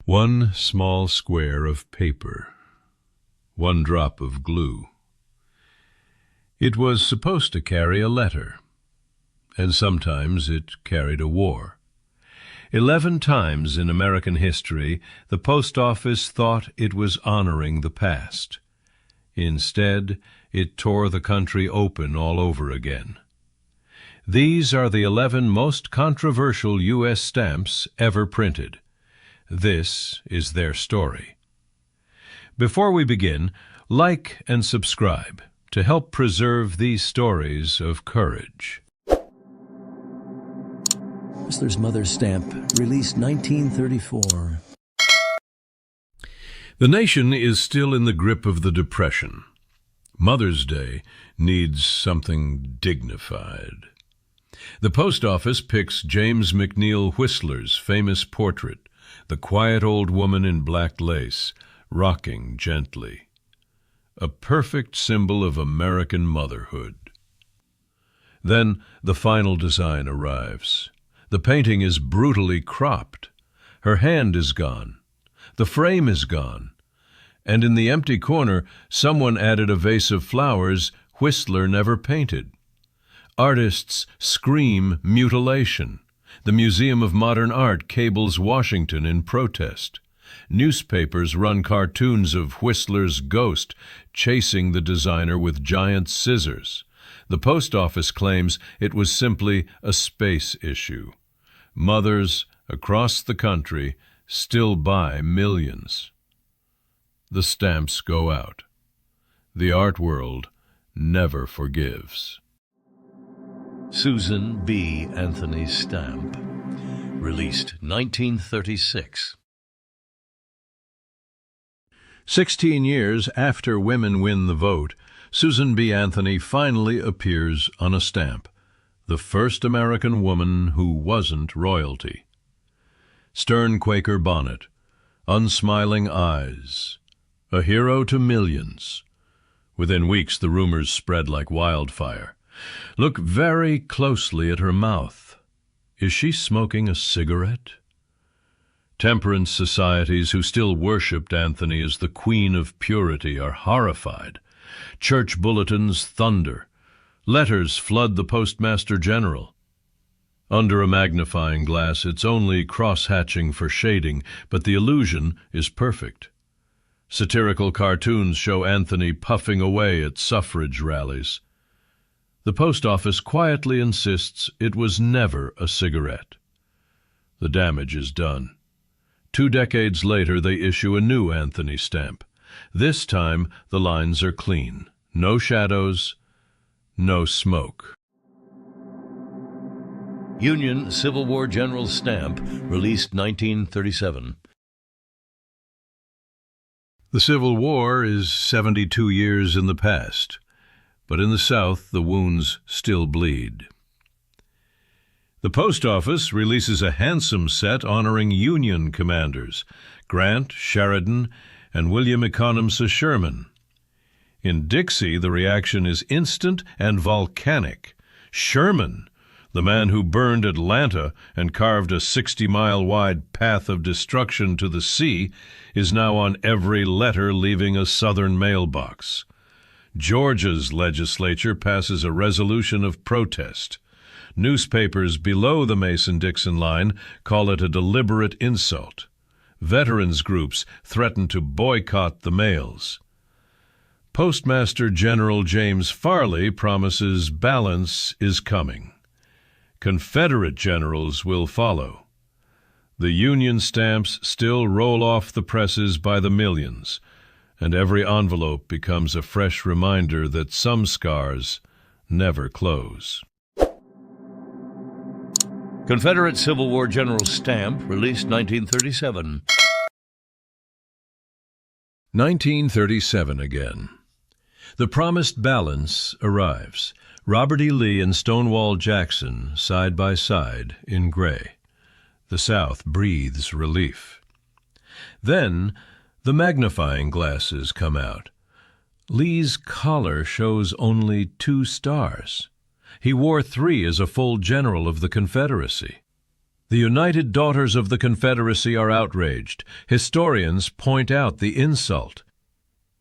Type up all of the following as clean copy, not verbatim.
One small square of paper, one drop of glue. It was supposed to carry a letter, and sometimes it carried a war. 11 times in American history, the post office thought it was honoring the past. Instead, it tore the country open all over again. These are the 11 most controversial U.S. stamps ever printed. This is their story. Before we begin, like and subscribe to help preserve these stories of courage. Whistler's Mother's Stamp, released 1934. The nation is still in the grip of the Depression. Mother's Day needs something dignified. The post office picks James McNeill Whistler's famous portrait, the quiet old woman in black lace, rocking gently. A perfect symbol of American motherhood. Then the final design arrives. The painting is brutally cropped. Her hand is gone. The frame is gone. And in the empty corner, someone added a vase of flowers Whistler never painted. Artists scream mutilation. The Museum of Modern Art cables Washington in protest. Newspapers run cartoons of Whistler's ghost chasing the designer with giant scissors. The post office claims it was simply a space issue. Mothers across the country still buy millions. The stamps go out. The art world never forgives. Susan B. Anthony stamp, released 1936. 16 years after women win the vote, Susan B. Anthony finally appears on a stamp, the first American woman who wasn't royalty. Stern Quaker bonnet, unsmiling eyes, a hero to millions. Within weeks, the rumors spread like wildfire. Look very closely at her mouth. Is she smoking a cigarette? Temperance societies who still worshipped Anthony as the queen of purity are horrified. Church bulletins thunder. Letters flood the Postmaster General. Under a magnifying glass, it's only cross-hatching for shading, but the illusion is perfect. Satirical cartoons show Anthony puffing away at suffrage rallies. The post office quietly insists it was never a cigarette. The damage is done. 2 decades later, they issue a new Anthony stamp. This time, the lines are clean. No shadows, no smoke. Union Civil War General stamp, released 1937. The Civil War is 72 years in the past, but in the South, the wounds still bleed. The post office releases a handsome set honoring Union commanders, Grant, Sheridan, and William Economist Sherman. In Dixie, the reaction is instant and volcanic. Sherman, the man who burned Atlanta and carved a 60-mile-wide path of destruction to the sea, is now on every letter leaving a Southern mailbox. Georgia's legislature passes a resolution of protest. Newspapers below the Mason-Dixon line call it a deliberate insult. Veterans groups threaten to boycott the mails. Postmaster General James Farley promises balance is coming. Confederate generals will follow. The Union stamps still roll off the presses by the millions, and every envelope becomes a fresh reminder that some scars never close. Confederate Civil War General stamp, released 1937. 1937 again. The promised balance arrives. Robert E. Lee and Stonewall Jackson side by side in gray. The South breathes relief. Then the magnifying glasses come out. Lee's collar shows only 2 stars. He wore 3 as a full general of the Confederacy. The United Daughters of the Confederacy are outraged. Historians point out the insult.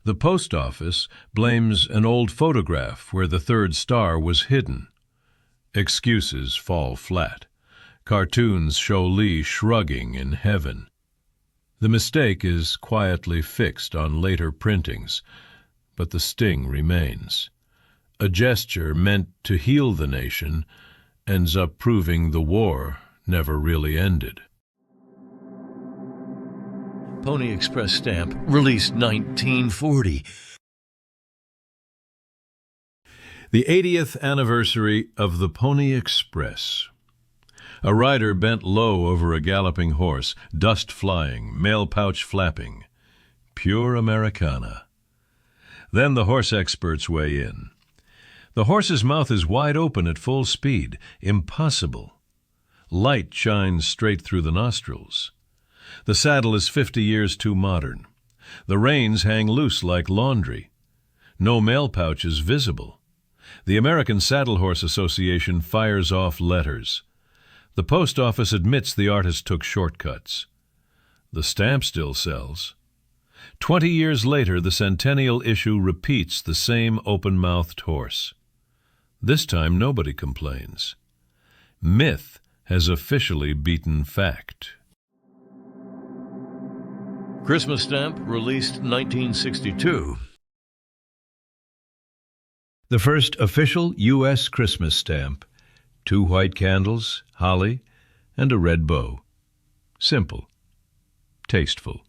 The post office blames an old photograph where the third star was hidden. Excuses fall flat. Cartoons show Lee shrugging in heaven. The mistake is quietly fixed on later printings, but the sting remains. A gesture meant to heal the nation ends up proving the war never really ended. Pony Express stamp, released 1940. The 80th anniversary of the Pony Express. A rider bent low over a galloping horse, dust flying, mail pouch flapping. Pure Americana. Then the horse experts weigh in. The horse's mouth is wide open at full speed. Impossible. Light shines straight through the nostrils. The saddle is 50 years too modern. The reins hang loose like laundry. No mail pouch is visible. The American Saddle Horse Association fires off letters. The post office admits the artist took shortcuts. The stamp still sells. 20 years later, the centennial issue repeats the same open-mouthed horse. This time, nobody complains. Myth has officially beaten fact. Christmas stamp, released 1962. The first official U.S. Christmas stamp. 2 white candles, holly, and a red bow. Simple. Tasteful.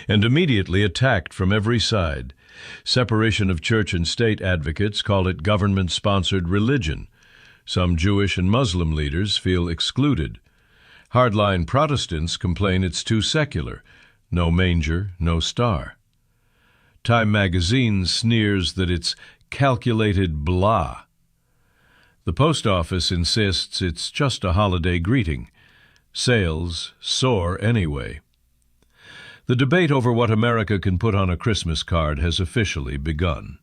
And immediately attacked from every side. Separation of church and state advocates call it government-sponsored religion. Some Jewish and Muslim leaders feel excluded. Hardline Protestants complain it's too secular. No manger, no star. Time magazine sneers that it's calculated blah. The post office insists it's just a holiday greeting. Sales soar anyway. The debate over what America can put on a Christmas card has officially begun.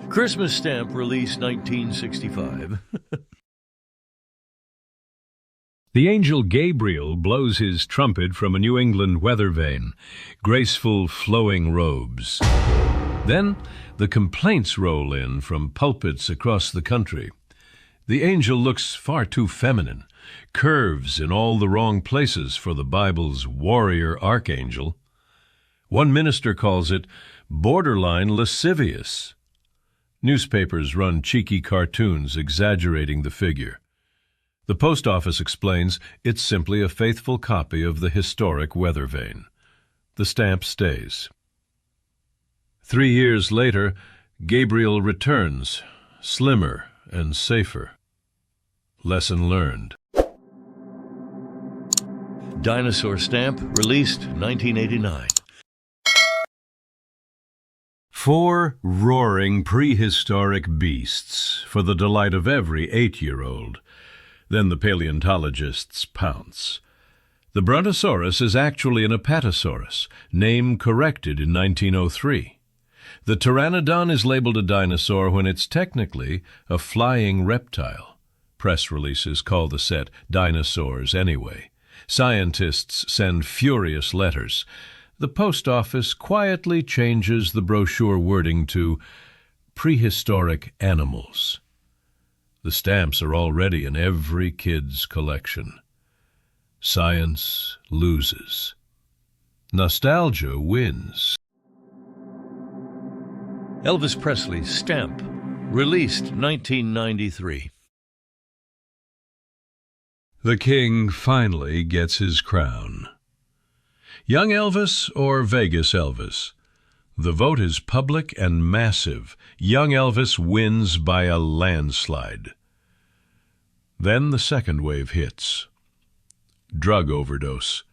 Christmas stamp, released 1965. The angel Gabriel blows his trumpet from a New England weather vane, graceful flowing robes. Then the complaints roll in from pulpits across the country. The angel looks far too feminine, curves in all the wrong places for the Bible's warrior archangel. One minister calls it borderline lascivious. Newspapers run cheeky cartoons exaggerating the figure. The post office explains it's simply a faithful copy of the historic weather vane. The stamp stays. 3 years later, Gabriel returns, slimmer and safer. Lesson learned. Dinosaur stamp, released 1989. 4 roaring prehistoric beasts for the delight of every 8-year-old. Then the paleontologists pounce. The Brontosaurus is actually an Apatosaurus, name corrected in 1903. The Pteranodon is labeled a dinosaur when it's technically a flying reptile. Press releases call the set dinosaurs anyway. Scientists send furious letters. The post office quietly changes the brochure wording to prehistoric animals. The stamps are already in every kid's collection. Science loses. Nostalgia wins. Elvis Presley stamp, released 1993. The king finally gets his crown. Young Elvis or Vegas Elvis? The vote is public and massive. Young Elvis wins by a landslide. Then the second wave hits. Drug overdose.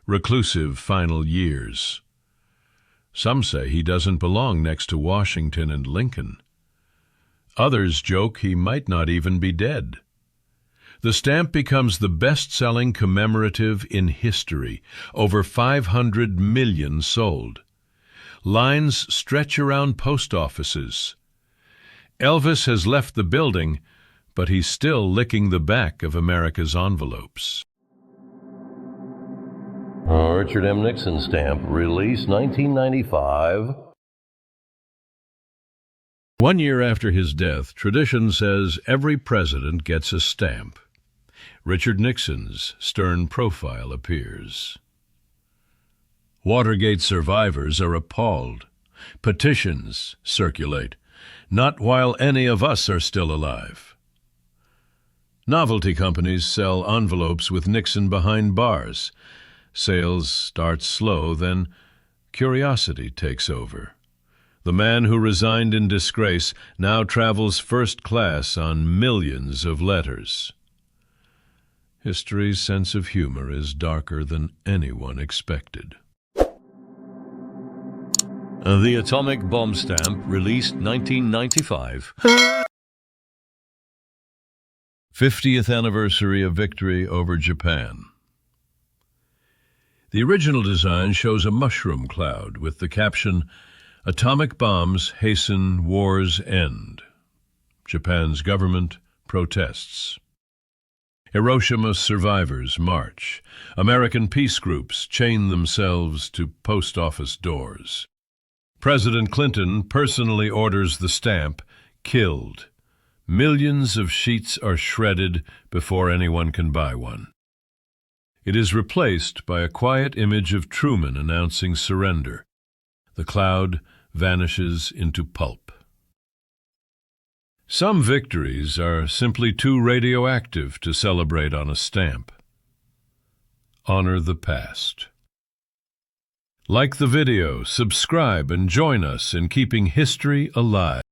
Reclusive final years. Some say he doesn't belong next to Washington and Lincoln. Others joke he might not even be dead. The stamp becomes the best-selling commemorative in history. Over 500 million sold. Lines stretch around post offices. Elvis has left the building, but he's still licking the back of America's envelopes. Richard M. Nixon stamp, released 1995. 1 year after his death, tradition says every president gets a stamp. Richard Nixon's stern profile appears. Watergate survivors are appalled. Petitions circulate. Not while any of us are still alive. Novelty companies sell envelopes with Nixon behind bars. Sales start slow, then curiosity takes over. The man who resigned in disgrace now travels first class on millions of letters. History's sense of humor is darker than anyone expected. The atomic bomb stamp, released 1995. 50th anniversary of victory over Japan. The original design shows a mushroom cloud with the caption, "Atomic bombs hasten war's end." Japan's government protests. Hiroshima survivors march. American peace groups chain themselves to post office doors. President Clinton personally orders the stamp, "Killed." Millions of sheets are shredded before anyone can buy one. It is replaced by a quiet image of Truman announcing surrender. The cloud vanishes into pulp. Some victories are simply too radioactive to celebrate on a stamp. Honor the past. Like the video, subscribe, and join us in keeping history alive.